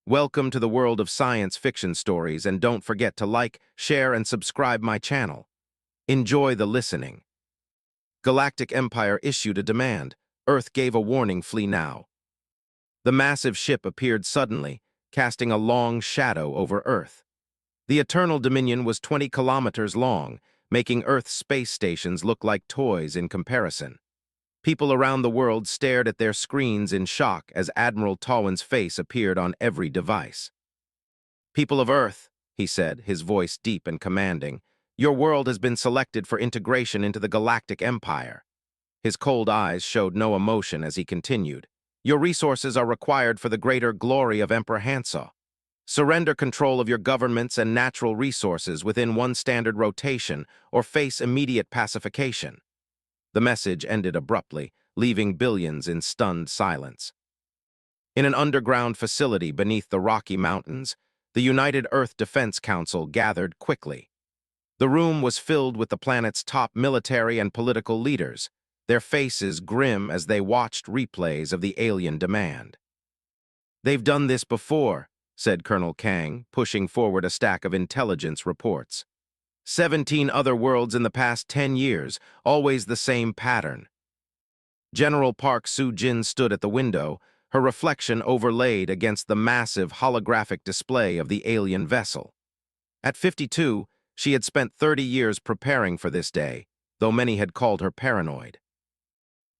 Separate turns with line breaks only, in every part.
Welcome to the world of science fiction stories, and don't forget to like, share, and subscribe my channel. Enjoy the listening. Galactic Empire issued a demand. Earth gave a warning, flee now. The massive ship appeared suddenly, casting a long shadow over Earth. The Eternal Dominion was 20 kilometers long, making Earth's space stations look like toys in comparison. People around the world stared at their screens in shock as Admiral Tawin's face appeared on every device. "People of Earth," he said, his voice deep and commanding, "your world has been selected for integration into the Galactic Empire." His cold eyes showed no emotion as he continued. "Your resources are required for the greater glory of Emperor Hansa. Surrender control of your governments and natural resources within one standard rotation or face immediate pacification." The message ended abruptly, leaving billions in stunned silence. In an underground facility beneath the Rocky Mountains, the United Earth Defense Council gathered quickly. The room was filled with the planet's top military and political leaders, their faces grim as they watched replays of the alien demand. "They've done this before," said Colonel Kang, pushing forward a stack of intelligence reports. 17 other worlds in the past 10 years, always the same pattern. General Park Soo-jin stood at the window, her reflection overlaid against the massive holographic display of the alien vessel. At 52, she had spent 30 years preparing for this day, though many had called her paranoid.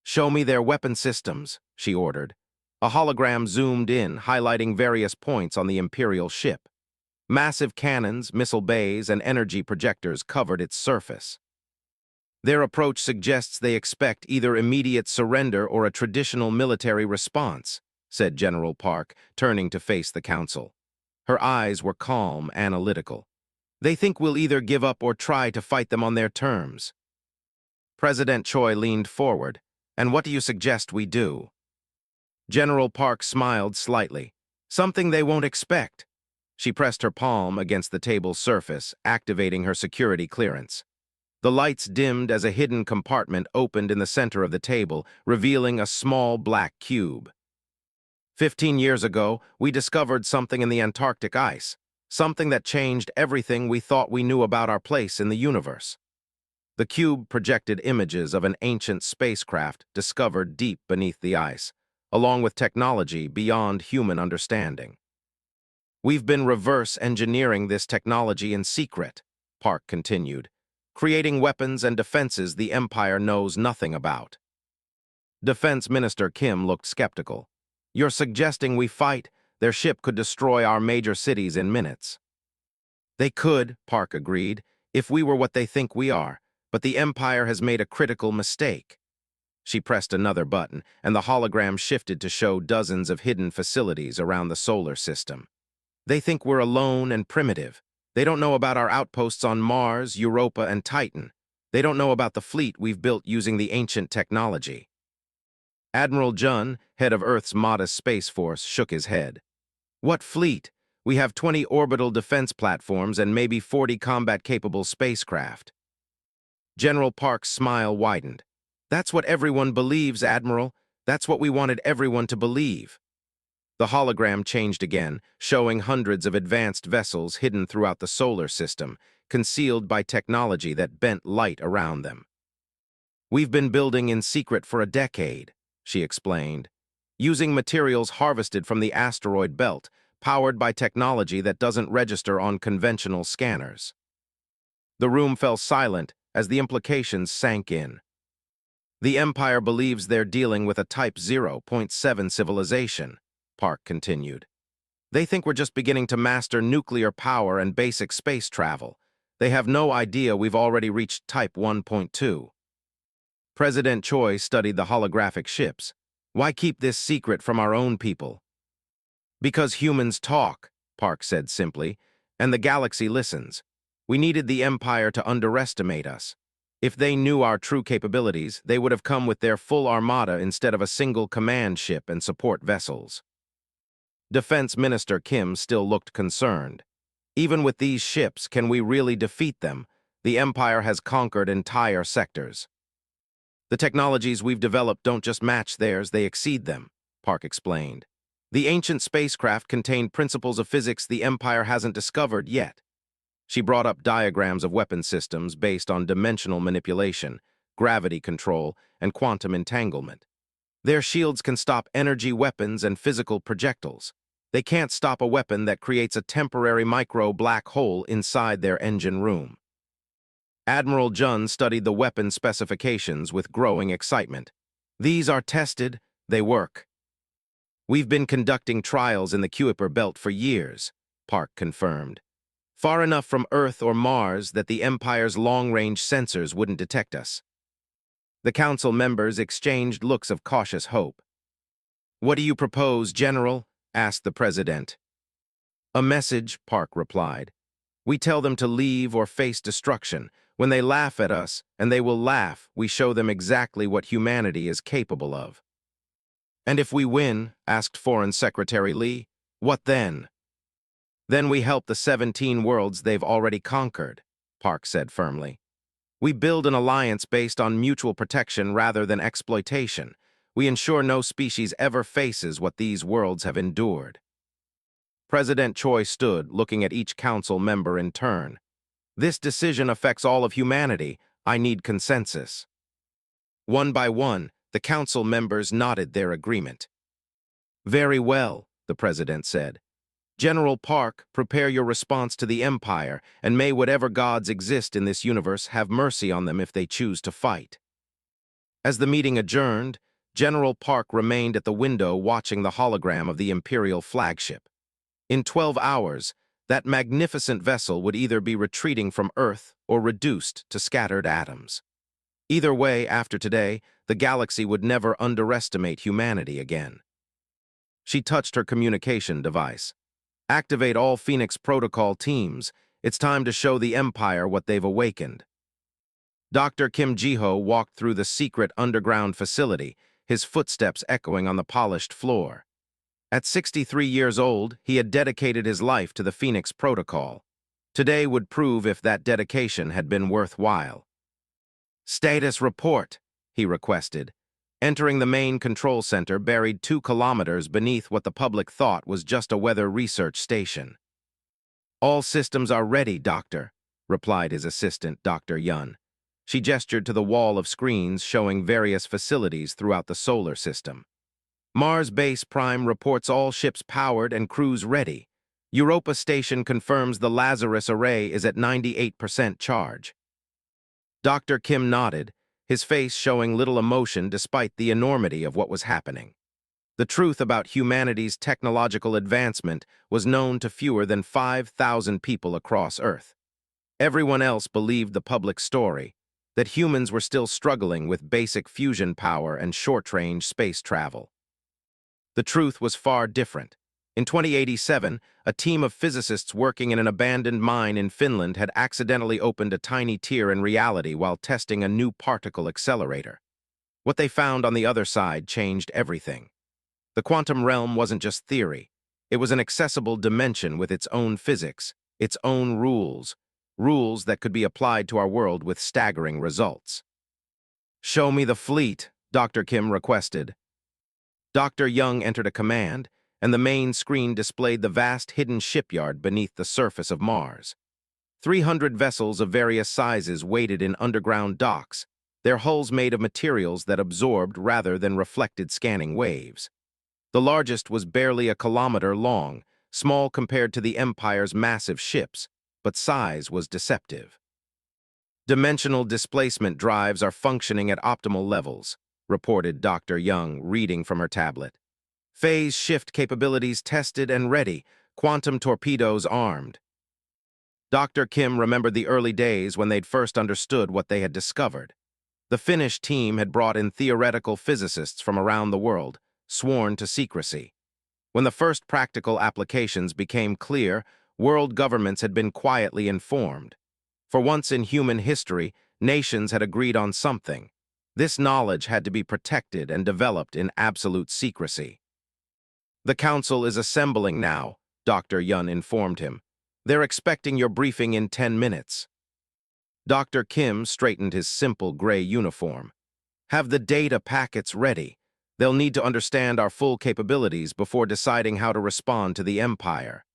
"Show me their weapon systems," she ordered. A hologram zoomed in, highlighting various points on the Imperial ship. Massive cannons, missile bays, and energy projectors covered its surface. "Their approach suggests they expect either immediate surrender or a traditional military response," said General Park, turning to face the council. Her eyes were calm, analytical. "They think we'll either give up or try to fight them on their terms." President Choi leaned forward. "And what do you suggest we do?" General Park smiled slightly. "Something they won't expect." She pressed her palm against the table's surface, activating her security clearance. The lights dimmed as a hidden compartment opened in the center of the table, revealing a small black cube. 15 years ago, we discovered something in the Antarctic ice, something that changed everything we thought we knew about our place in the universe." The cube projected images of an ancient spacecraft discovered deep beneath the ice, along with technology beyond human understanding. "We've been reverse engineering this technology in secret," Park continued, "creating weapons and defenses the Empire knows nothing about." Defense Minister Kim looked skeptical. "You're suggesting we fight? Their ship could destroy our major cities in minutes." "They could," Park agreed, "if we were what they think we are, but the Empire has made a critical mistake." She pressed another button, and the hologram shifted to show dozens of hidden facilities around the solar system. "They think we're alone and primitive. They don't know about our outposts on Mars, Europa, and Titan. They don't know about the fleet we've built using the ancient technology." Admiral Jun, head of Earth's modest space force, shook his head. "What fleet? We have 20 orbital defense platforms and maybe 40 combat-capable spacecraft." General Park's smile widened. "That's what everyone believes, Admiral. That's what we wanted everyone to believe." The hologram changed again, showing hundreds of advanced vessels hidden throughout the solar system, concealed by technology that bent light around them. "We've been building in secret for a decade," she explained, "using materials harvested from the asteroid belt, powered by technology that doesn't register on conventional scanners." The room fell silent as the implications sank in. "The Empire believes they're dealing with a Type 0.7 civilization," Park continued. "They think we're just beginning to master nuclear power and basic space travel. They have no idea we've already reached Type 1.2. President Choi studied the holographic ships. "Why keep this secret from our own people?" "Because humans talk," Park said simply, "and the galaxy listens. We needed the Empire to underestimate us. If they knew our true capabilities, they would have come with their full armada instead of a single command ship and support vessels." Defense Minister Kim still looked concerned. "Even with these ships, can we really defeat them? The Empire has conquered entire sectors." "The technologies we've developed don't just match theirs, they exceed them," Park explained. The ancient spacecraft contained principles of physics the Empire hasn't discovered yet. She brought up diagrams of weapon systems based on dimensional manipulation, gravity control, and quantum entanglement. Their shields can stop energy weapons and physical projectiles. They can't stop a weapon that creates a temporary micro-black hole inside their engine room. Admiral Jun studied the weapon specifications with growing excitement. These are tested, they work. We've been conducting trials in the Kuiper Belt for years, Park confirmed. Far enough from Earth or Mars that the Empire's long-range sensors wouldn't detect us. The council members exchanged looks of cautious hope. "What do you propose, General?" asked the president. "A message," Park replied. "We tell them to leave or face destruction. When they laugh at us, and they will laugh, we show them exactly what humanity is capable of." "And if we win," asked Foreign Secretary Lee, "what then?" "Then we help the 17 worlds they've already conquered," Park said firmly. "We build an alliance based on mutual protection rather than exploitation. We ensure no species ever faces what these worlds have endured." President Choi stood, looking at each council member in turn. "This decision affects all of humanity. I need consensus." One by one, the council members nodded their agreement. "Very well," the president said. "General Park, prepare your response to the Empire, and may whatever gods exist in this universe have mercy on them if they choose to fight." As the meeting adjourned, General Park remained at the window watching the hologram of the Imperial flagship. In 12 hours, that magnificent vessel would either be retreating from Earth or reduced to scattered atoms. Either way, after today, the galaxy would never underestimate humanity again. She touched her communication device. "Activate all Phoenix Protocol teams. It's time to show the Empire what they've awakened." Dr. Kim Ji-ho walked through the secret underground facility, his footsteps echoing on the polished floor. At 63 years old, he had dedicated his life to the Phoenix Protocol. Today would prove if that dedication had been worthwhile. "Status report," he requested. Entering the main control center buried 2 kilometers beneath what the public thought was just a weather research station. "All systems are ready, Doctor," replied his assistant, Dr. Yun. She gestured to the wall of screens showing various facilities throughout the solar system. "Mars Base Prime reports all ships powered and crews ready. Europa Station confirms the Lazarus array is at 98% charge." Dr. Kim nodded, his face showing little emotion despite the enormity of what was happening. The truth about humanity's technological advancement was known to fewer than 5,000 people across Earth. Everyone else believed the public story, that humans were still struggling with basic fusion power and short-range space travel. The truth was far different. In 2087, a team of physicists working in an abandoned mine in Finland had accidentally opened a tiny tear in reality while testing a new particle accelerator. What they found on the other side changed everything. The quantum realm wasn't just theory. It was an accessible dimension with its own physics, its own rules, rules that could be applied to our world with staggering results. "Show me the fleet," Dr. Kim requested. Dr. Young entered a command, and the main screen displayed the vast hidden shipyard beneath the surface of Mars. 300 vessels of various sizes waited in underground docks, their hulls made of materials that absorbed rather than reflected scanning waves. The largest was barely a kilometer long, small compared to the Empire's massive ships, but size was deceptive. "Dimensional displacement drives are functioning at optimal levels," reported Dr. Young, reading from her tablet. "Phase shift capabilities tested and ready, quantum torpedoes armed." Dr. Kim remembered the early days when they'd first understood what they had discovered. The Finnish team had brought in theoretical physicists from around the world, sworn to secrecy. When the first practical applications became clear, world governments had been quietly informed. For once in human history, nations had agreed on something. This knowledge had to be protected and developed in absolute secrecy. "The council is assembling now," Dr. Yun informed him. "They're expecting your briefing in 10 minutes. Dr. Kim straightened his simple gray uniform. "Have the data packets ready. They'll need to understand our full capabilities before deciding how to respond to the Empire.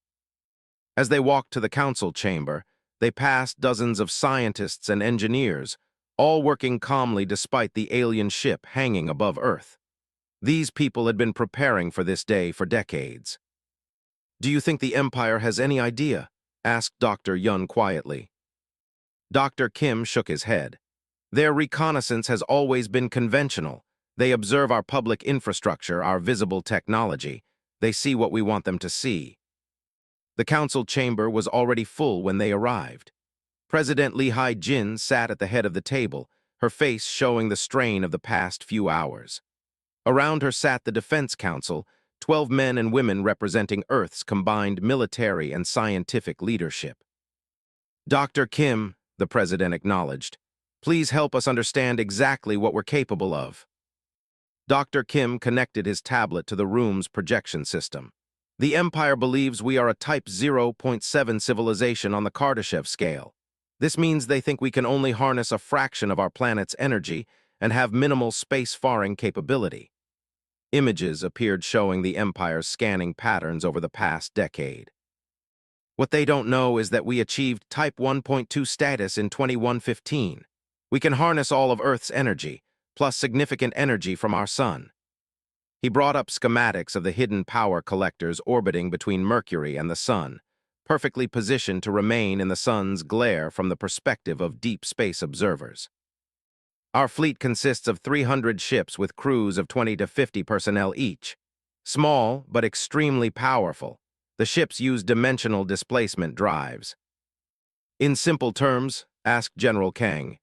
As they walked to the council chamber, they passed dozens of scientists and engineers, all working calmly despite the alien ship hanging above Earth. These people had been preparing for this day for decades. "Do you think the Empire has any idea?" asked Dr. Yun quietly. Dr. Kim shook his head. "Their reconnaissance has always been conventional. They observe our public infrastructure, our visible technology. They see what we want them to see." The council chamber was already full when they arrived. President Lee Hai-jin sat at the head of the table, her face showing the strain of the past few hours. Around her sat the Defense Council, 12 men and women representing Earth's combined military and scientific leadership. "Dr. Kim," the president acknowledged, "please help us understand exactly what we're capable of." Dr. Kim connected his tablet to the room's projection system. "The Empire believes we are a Type 0.7 civilization on the Kardashev scale. This means they think we can only harness a fraction of our planet's energy and have minimal space-faring capability." Images appeared showing the Empire's scanning patterns over the past decade. "What they don't know is that we achieved Type 1.2 status in 2115. We can harness all of Earth's energy, plus significant energy from our sun." He brought up schematics of the hidden power collectors orbiting between Mercury and the sun, perfectly positioned to remain in the sun's glare from the perspective of deep space observers. "Our fleet consists of 300 ships with crews of 20 to 50 personnel each. Small, but extremely powerful. The ships use dimensional displacement drives." "In simple terms," asked General Kang,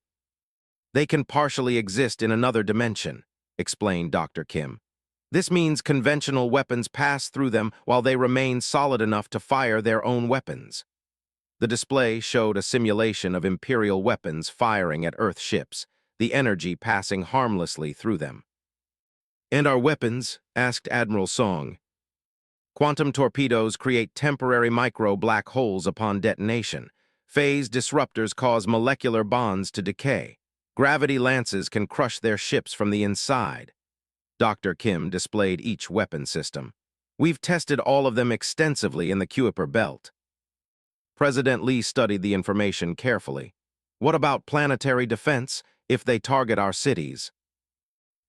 "they can partially exist in another dimension," explained Dr. Kim. "This means conventional weapons pass through them while they remain solid enough to fire their own weapons." The display showed a simulation of Imperial weapons firing at Earth ships, the energy passing harmlessly through them. "And our weapons?" asked Admiral Song. "Quantum torpedoes create temporary micro-black holes upon detonation. Phase disruptors cause molecular bonds to decay. Gravity lances can crush their ships from the inside." Dr. Kim displayed each weapon system. "We've tested all of them extensively in the Kuiper Belt." President Lee studied the information carefully. "What about planetary defense if they target our cities?"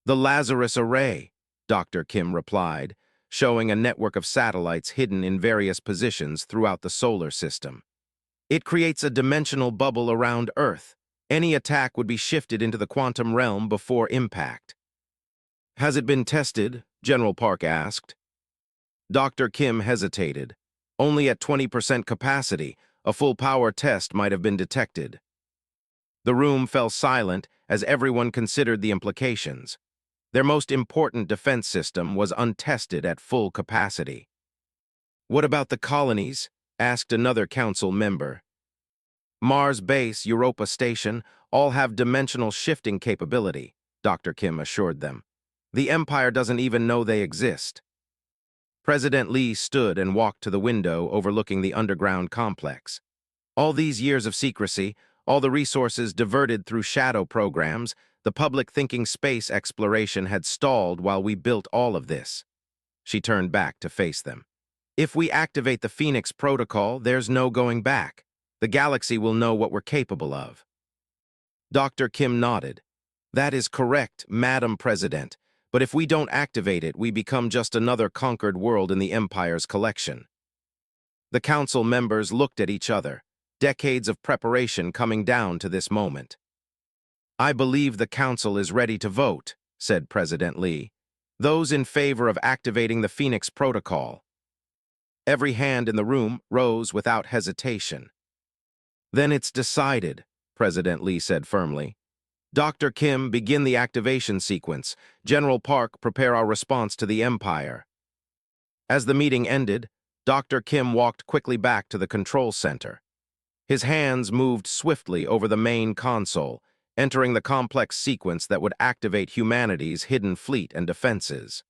"The Lazarus Array," Dr. Kim replied, showing a network of satellites hidden in various positions throughout the solar system. "It creates a dimensional bubble around Earth. Any attack would be shifted into the quantum realm before impact." "Has it been tested?" General Park asked. Dr. Kim hesitated. "Only at 20% capacity. A full power test might have been detected." The room fell silent as everyone considered the implications. Their most important defense system was untested at full capacity. "What about the colonies?" asked another council member. "Mars Base, Europa Station, all have dimensional shifting capability," Dr. Kim assured them. "The Empire doesn't even know they exist." President Lee stood and walked to the window overlooking the underground complex. "All these years of secrecy, all the resources diverted through shadow programs, the public thinking space exploration had stalled while we built all of this." She turned back to face them. "If we activate the Phoenix Protocol, there's no going back. The galaxy will know what we're capable of." Dr. Kim nodded. "That is correct, Madam President. But if we don't activate it, we become just another conquered world in the Empire's collection." The council members looked at each other, decades of preparation coming down to this moment. "I believe the council is ready to vote," said President Lee. "Those in favor of activating the Phoenix Protocol." Every hand in the room rose without hesitation. "Then it's decided," President Lee said firmly. "Dr. Kim, begin the activation sequence. General Park, prepare our response to the Empire." As the meeting ended, Dr. Kim walked quickly back to the control center. His hands moved swiftly over the main console, entering the complex sequence that would activate humanity's hidden fleet and defenses.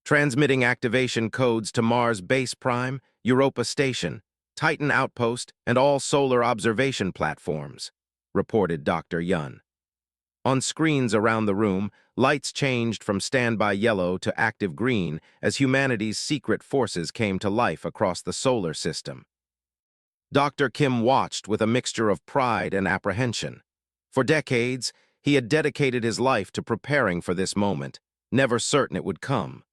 "Transmitting activation codes to Mars Base Prime, Europa Station, Titan Outpost, and all solar observation platforms," reported Dr. Yun. On screens around the room, lights changed from standby yellow to active green as humanity's secret forces came to life across the solar system. Dr. Kim watched with a mixture of pride and apprehension. For decades, he had dedicated his life to preparing for this moment, never certain it would come.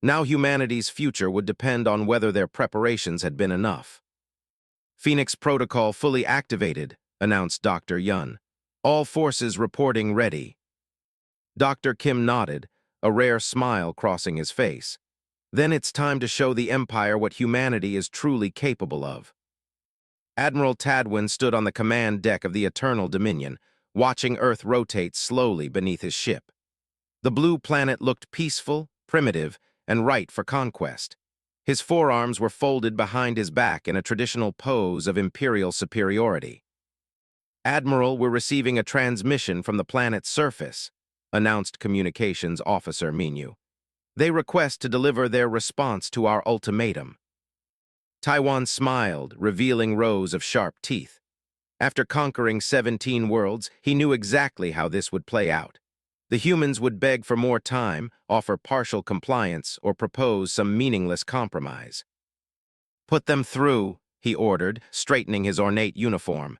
Now humanity's future would depend on whether their preparations had been enough. Phoenix Protocol fully activated, announced Dr. Yun. All forces reporting ready. Dr. Kim nodded, a rare smile crossing his face. Then it's time to show the Empire what humanity is truly capable of. Admiral Tadwin stood on the command deck of the Eternal Dominion, watching Earth rotate slowly beneath his ship. The blue planet looked peaceful, primitive, and ripe for conquest. His forearms were folded behind his back in a traditional pose of imperial superiority. "Admiral, we're receiving a transmission from the planet's surface," announced Communications Officer Minyu. "They request to deliver their response to our ultimatum." Taiwan smiled, revealing rows of sharp teeth. After conquering 17 worlds, he knew exactly how this would play out. The humans would beg for more time, offer partial compliance, or propose some meaningless compromise. "Put them through," he ordered, straightening his ornate uniform.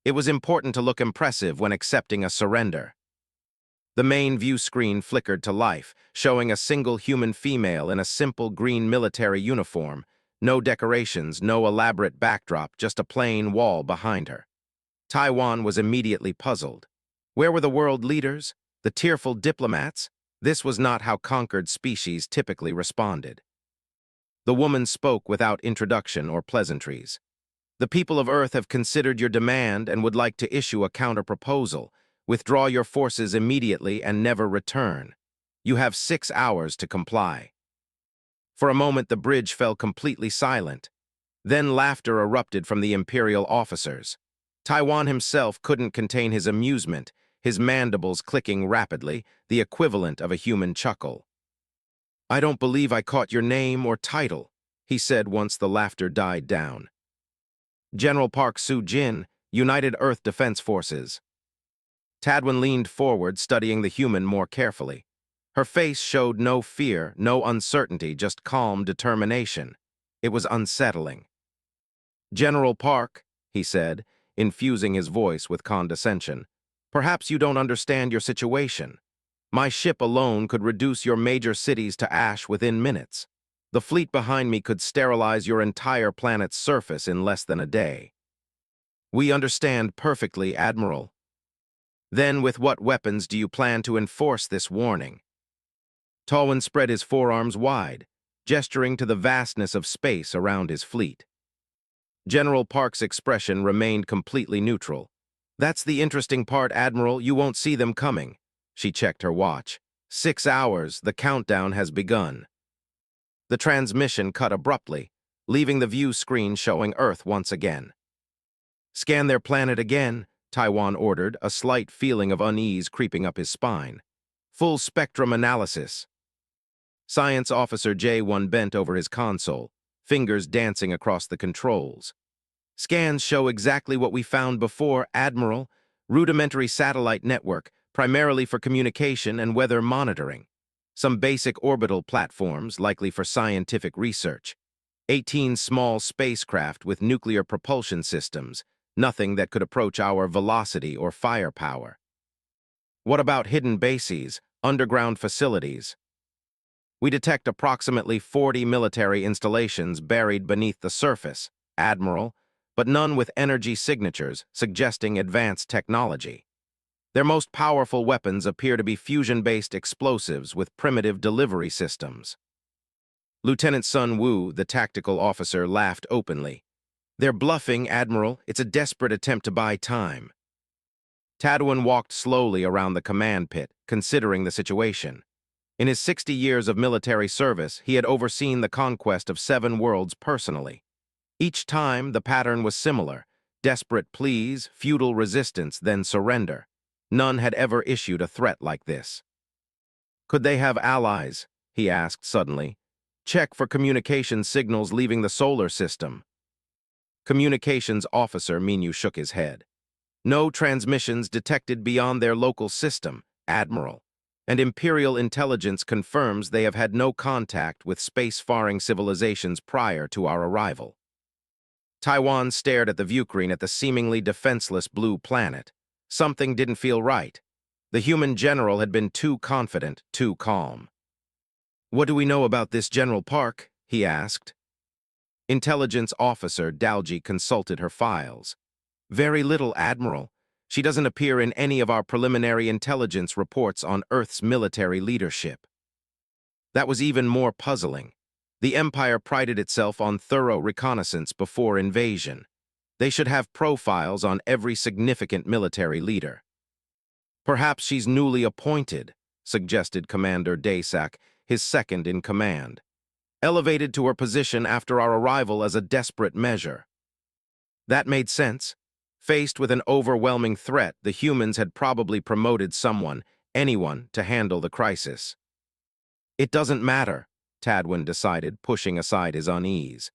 It was important to look impressive when accepting a surrender. The main view screen flickered to life, showing a single human female in a simple green military uniform. No decorations, no elaborate backdrop, just a plain wall behind her. Taiwan was immediately puzzled. Where were the world leaders? The tearful diplomats? This was not how conquered species typically responded. The woman spoke without introduction or pleasantries. "The people of Earth have considered your demand and would like to issue a counter-proposal. Withdraw your forces immediately and never return. You have 6 hours to comply." For a moment, the bridge fell completely silent. Then laughter erupted from the Imperial officers. Taiwan himself couldn't contain his amusement, his mandibles clicking rapidly, the equivalent of a human chuckle. "I don't believe I caught your name or title," he said once the laughter died down. "General Park Soo-jin, United Earth Defense Forces." Tadwin leaned forward, studying the human more carefully. Her face showed no fear, no uncertainty, just calm determination. It was unsettling. "General Park," he said, infusing his voice with condescension, "perhaps you don't understand your situation. My ship alone could reduce your major cities to ash within minutes. The fleet behind me could sterilize your entire planet's surface in less than a day." "We understand perfectly, Admiral." "Then with what weapons do you plan to enforce this warning?" Tawin spread his forearms wide, gesturing to the vastness of space around his fleet. General Park's expression remained completely neutral. "That's the interesting part, Admiral. You won't see them coming." She checked her watch. 6 hours, the countdown has begun. The transmission cut abruptly, leaving the view screen showing Earth once again. "Scan their planet again," Taiwan ordered, a slight feeling of unease creeping up his spine. "Full spectrum analysis." Science Officer J1 bent over his console, fingers dancing across the controls. "Scans show exactly what we found before, Admiral. Rudimentary satellite network, primarily for communication and weather monitoring. Some basic orbital platforms, likely for scientific research. 18 small spacecraft with nuclear propulsion systems, nothing that could approach our velocity or firepower." "What about hidden bases, underground facilities?" "We detect approximately 40 military installations buried beneath the surface, Admiral, but none with energy signatures, suggesting advanced technology. Their most powerful weapons appear to be fusion-based explosives with primitive delivery systems." Lieutenant Sun Wu, the tactical officer, laughed openly. "They're bluffing, Admiral. It's a desperate attempt to buy time." Tadwin walked slowly around the command pit, considering the situation. In his 60 years of military service, he had overseen the conquest of 7 worlds personally. Each time, the pattern was similar: desperate pleas, futile resistance, then surrender. None had ever issued a threat like this. "Could they have allies?" he asked suddenly. "Check for communication signals leaving the solar system." Communications Officer Minyu shook his head. No transmissions detected beyond their local system, Admiral. And Imperial intelligence confirms they have had no contact with space-faring civilizations prior to our arrival. Taiwan stared at the viewscreen at the seemingly defenseless blue planet. Something didn't feel right. The human general had been too confident, too calm. "What do we know about this General Park?" he asked. Intelligence officer Dalji consulted her files. "Very little, Admiral. She doesn't appear in any of our preliminary intelligence reports on Earth's military leadership." That was even more puzzling. The Empire prided itself on thorough reconnaissance before invasion. They should have profiles on every significant military leader. "Perhaps she's newly appointed," suggested Commander Dasak, his second in command. "Elevated to her position after our arrival as a desperate measure." That made sense. Faced with an overwhelming threat, the humans had probably promoted someone, anyone, to handle the crisis. "It doesn't matter," Tadwin decided, pushing aside his unease.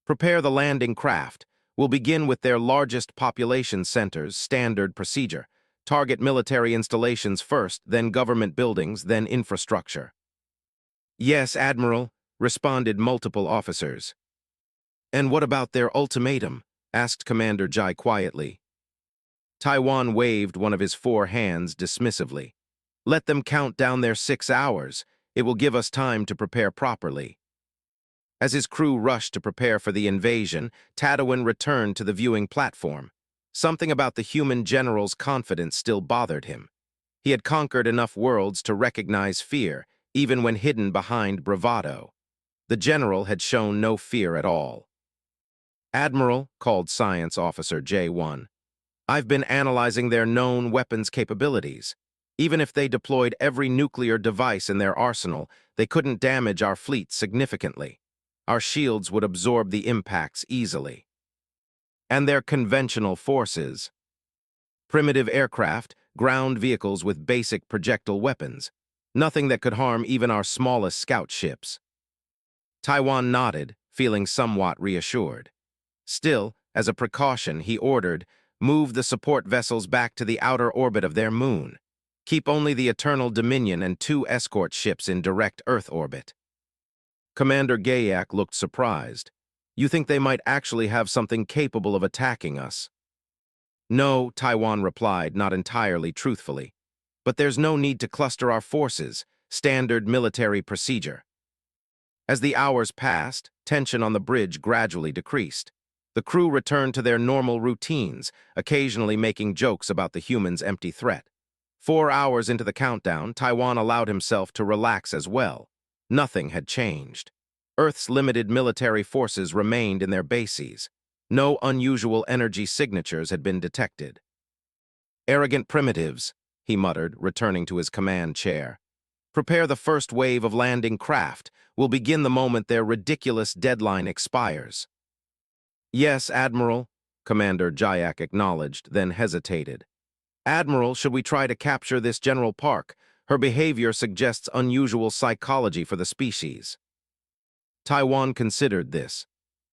"Prepare the landing craft. We'll begin with their largest population centers, standard procedure. Target military installations first, then government buildings, then infrastructure." "Yes, Admiral," responded multiple officers. "And what about their ultimatum?" asked Commander Jai quietly. Taiwan waved one of his 4 hands dismissively. "Let them count down their 6 hours. It will give us time to prepare properly." As his crew rushed to prepare for the invasion, Tadwin returned to the viewing platform. Something about the human general's confidence still bothered him. He had conquered enough worlds to recognize fear, even when hidden behind bravado. The general had shown no fear at all. "Admiral," called Science Officer J1, "I've been analyzing their known weapons capabilities. Even if they deployed every nuclear device in their arsenal, they couldn't damage our fleet significantly. Our shields would absorb the impacts easily." "And their conventional forces?" "Primitive aircraft, ground vehicles with basic projectile weapons. Nothing that could harm even our smallest scout ships." Taiwan nodded, feeling somewhat reassured. Still, as a precaution, he ordered, "Move the support vessels back to the outer orbit of their moon. Keep only the Eternal Dominion and 2 escort ships in direct Earth orbit." Commander Gayak looked surprised. "You think they might actually have something capable of attacking us?" "No," Taiwan replied, not entirely truthfully. "But there's no need to cluster our forces. Standard military procedure." As the hours passed, tension on the bridge gradually decreased. The crew returned to their normal routines, occasionally making jokes about the humans' empty threat. 4 hours into the countdown, Taiwan allowed himself to relax as well. Nothing had changed. Earth's limited military forces remained in their bases. No unusual energy signatures had been detected. "Arrogant primitives," he muttered, returning to his command chair. "Prepare the first wave of landing craft. We'll begin the moment their ridiculous deadline expires." "Yes, Admiral," Commander Jayak acknowledged, then hesitated. "Admiral, should we try to capture this General Park? Her behavior suggests unusual psychology for the species." Taiwan considered this.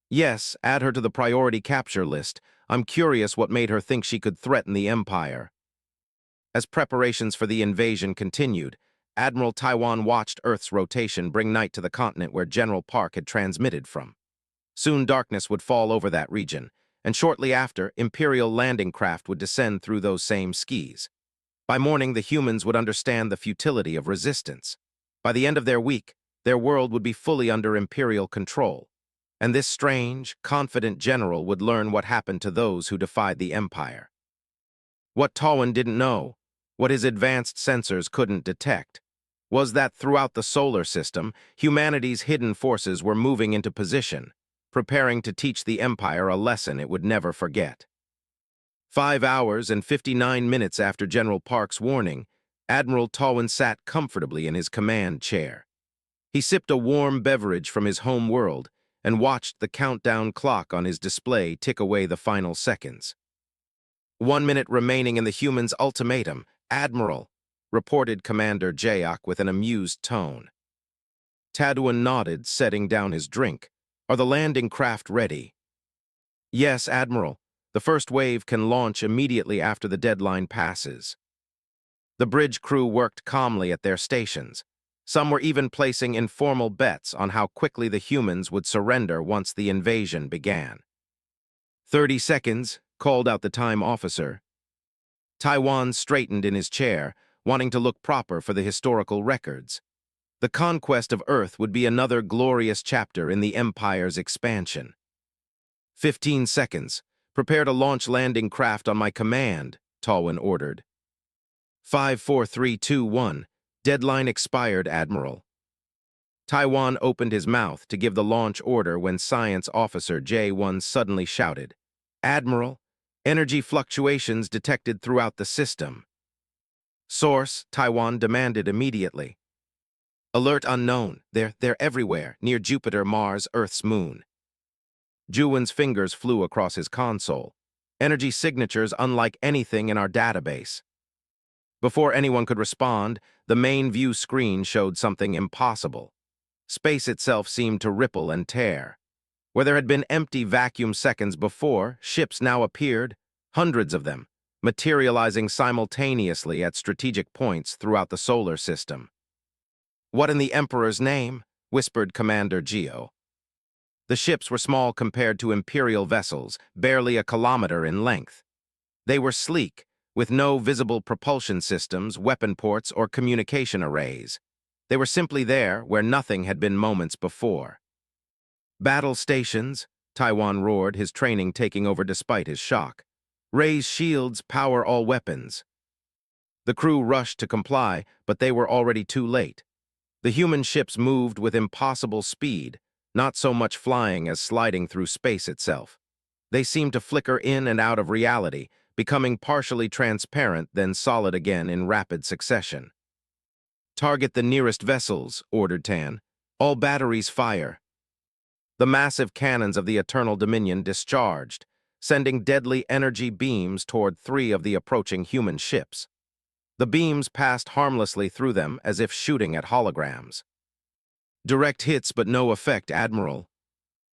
"Yes, add her to the priority capture list. I'm curious what made her think she could threaten the Empire." As preparations for the invasion continued, Admiral Taiwan watched Earth's rotation bring night to the continent where General Park had transmitted from. Soon darkness would fall over that region, and shortly after, Imperial landing craft would descend through those same skies. By morning, the humans would understand the futility of resistance. By the end of their week, their world would be fully under Imperial control. And this strange, confident general would learn what happened to those who defied the Empire. What Tawin didn't know, what his advanced sensors couldn't detect, was that throughout the solar system, humanity's hidden forces were moving into position, preparing to teach the Empire a lesson it would never forget. 5 hours and 59 minutes after General Park's warning, Admiral Tawin sat comfortably in his command chair. He sipped a warm beverage from his home world and watched the countdown clock on his display tick away the final seconds. 1 minute remaining in the humans' ultimatum, Admiral, reported Commander Jayak with an amused tone. Tadwin nodded, setting down his drink. "Are the landing craft ready?" "Yes, Admiral. The first wave can launch immediately after the deadline passes. The bridge crew worked calmly at their stations. Some were even placing informal bets on how quickly the humans would surrender once the invasion began. 30 seconds, called out the time officer. Taiwan straightened in his chair, wanting to look proper for the historical records. The conquest of Earth would be another glorious chapter in the Empire's expansion. 15 seconds. Prepare to launch landing craft on my command, Tallwin ordered. 5, 4, 3, 2, 1. Deadline expired, Admiral. Taiwan opened his mouth to give the launch order when Science Officer J1 suddenly shouted, "Admiral, energy fluctuations detected throughout the system." Source, Taiwan demanded immediately. Alert unknown. They're everywhere, near Jupiter, Mars, Earth's moon. Juwin's fingers flew across his console. Energy signatures unlike anything in our database. Before anyone could respond, the main view screen showed something impossible. Space itself seemed to ripple and tear. Where there had been empty vacuum seconds before, ships now appeared, hundreds of them, materializing simultaneously at strategic points throughout the solar system. "What in the Emperor's name?" whispered Commander Geo. The ships were small compared to Imperial vessels, barely a kilometer in length. They were sleek, with no visible propulsion systems, weapon ports, or communication arrays. They were simply there where nothing had been moments before. "Battle stations," Taiwan roared, his training taking over despite his shock. "Raise shields, power all weapons." The crew rushed to comply, but they were already too late. The human ships moved with impossible speed, not so much flying as sliding through space itself. They seemed to flicker in and out of reality, becoming partially transparent, then solid again in rapid succession. "Target the nearest vessels," ordered Tan. "All batteries fire." The massive cannons of the Eternal Dominion discharged, sending deadly energy beams toward 3 of the approaching human ships. The beams passed harmlessly through them as if shooting at holograms. "Direct hits but no effect, Admiral,"